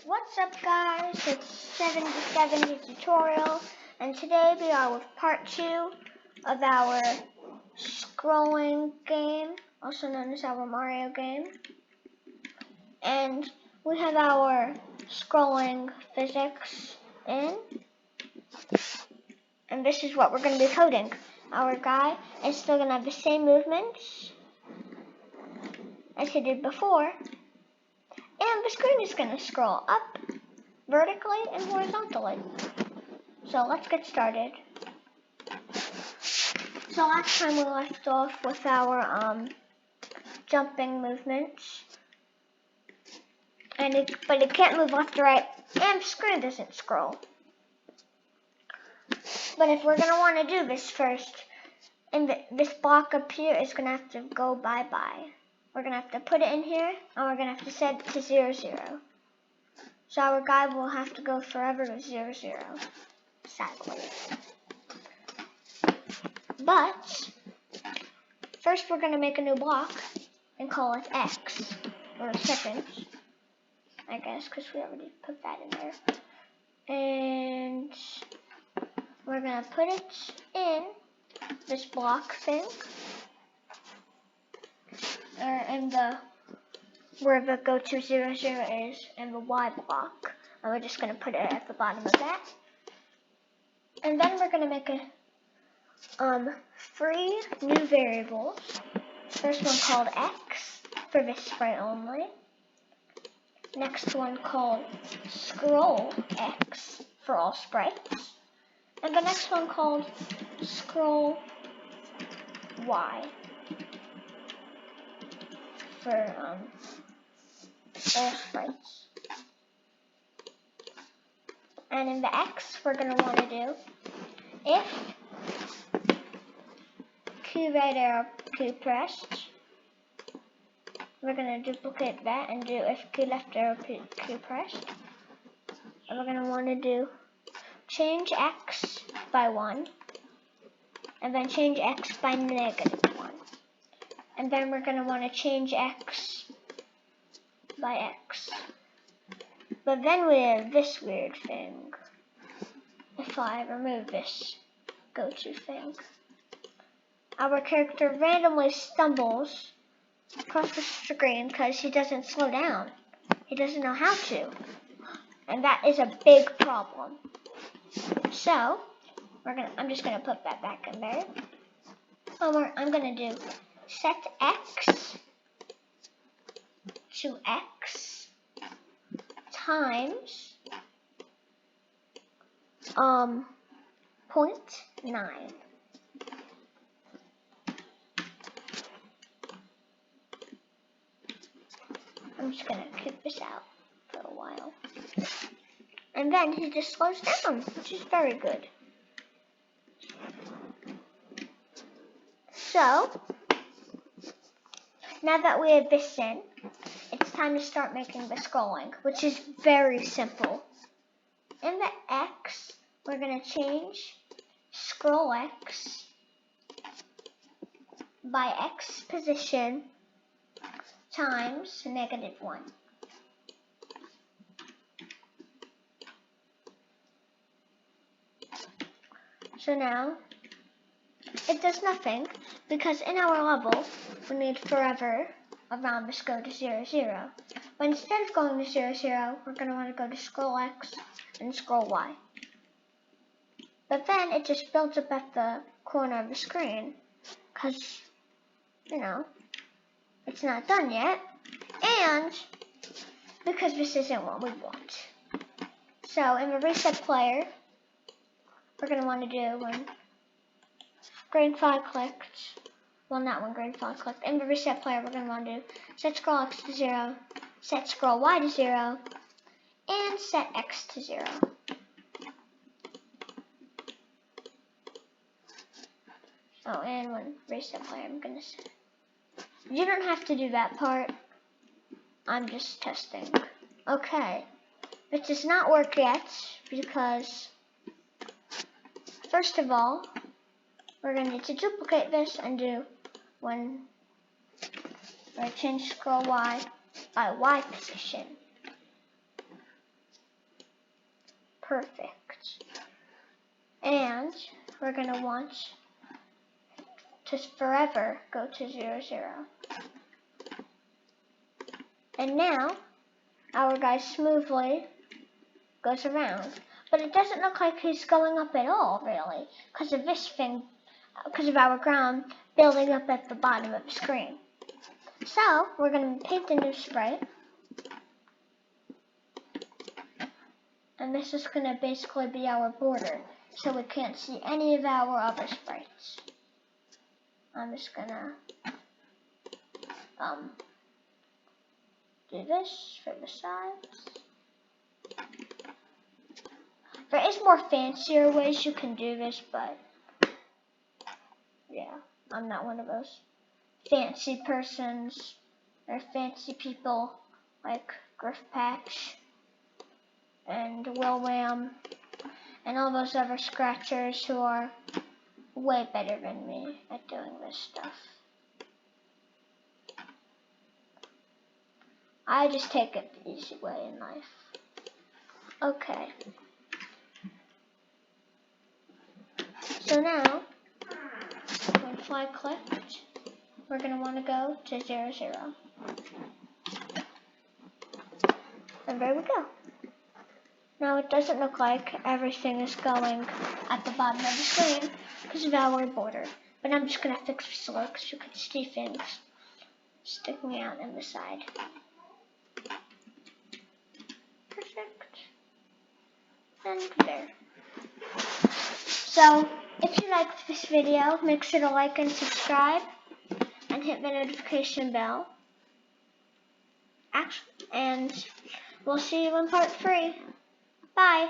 What's up guys, it's 77 tutorial, and today we are with part 2 of our scrolling game, also known as our Mario game. And we have our scrolling physics in, and this is what we're going to be coding. Our guy is still going to have the same movements as he did before, and the screen is going to scroll up, vertically, and horizontally. So let's get started. So last time we left off with our jumping movements, but it can't move left or right, and the screen doesn't scroll. But if we're going to want to do this first, and this block up here is going to have to go bye-bye. We're going to have to put it in here, and we're going to have to set it to 0, 0. So our guy will have to go forever with 0, 0, sadly. But first we're going to make a new block and call it X, or seconds, I guess, because we already put that in there. And we're going to put it in this block thing, or in where the go to 0, 0 is, in the Y block. And we're just going to put it at the bottom of that. And then we're going to make a 3 new variables. First one called X for this sprite only. Next one called scroll X for all sprites. And the next one called scroll Y for all sprites. And in the X, we're going to want to do if Q right arrow Q pressed. We're going to duplicate that and do if Q left arrow Q pressed. And we're going to want to do change X by 1. And then change X by -1. And then we're going to want to change X by X. But then we have this weird thing. If I remove this go-to thing, our character randomly stumbles across the screen because he doesn't slow down. He doesn't know how to. And that is a big problem. So, I'm just going to put that back in there. I'm going to do set X to X times 0.9. I'm just going to keep this out for a while. And then he just slows down, which is very good. So, now that we have this in, it's time to start making the scrolling, which is very simple. In the X, we're going to change scroll X by X position times -1. So now, it does nothing, because in our level, we need forever around this go to 0, 0. But instead of going to 0, 0, we're going to want to go to scroll X and scroll Y. But then it just builds up at the corner of the screen, because, it's not done yet, and because this isn't what we want. So in the reset player, we're going to want to do when green flag clicked, well, not when green flag clicked. In the reset player, we're going to want to do set scroll X to 0, set scroll Y to 0, and set X to 0. Oh, and when reset player, I'm going to set. You don't have to do that part. I'm just testing. Okay. It does not work yet because, first of all, we're going to need to duplicate this and do when I change scroll Y by Y position. perfect. And we're going to want to forever go to 0, 0. And now, our guy smoothly goes around. But it doesn't look like he's going up at all, really, because of this thing, because of our ground building up at the bottom of the screen. So, we're going to paint a new sprite. And this is going to basically be our border, so we can't see any of our other sprites. I'm just going to do this for the sides. There is more fancier ways you can do this, but yeah, I'm not one of those fancy persons or fancy people like Griff Patch and Will Wham and all those other scratchers who are way better than me at doing this stuff. I just take it the easy way in life. Okay. So now, when fly clicked, we're going to want to go to 0, 0. And there we go. Now it doesn't look like everything is going at the bottom of the screen because of our border. But I'm just going to fix this a little because you can see things sticking out in the side. Perfect. And there. So, if you liked this video, make sure to like and subscribe and hit the notification bell. And we'll see you in part 3. Bye.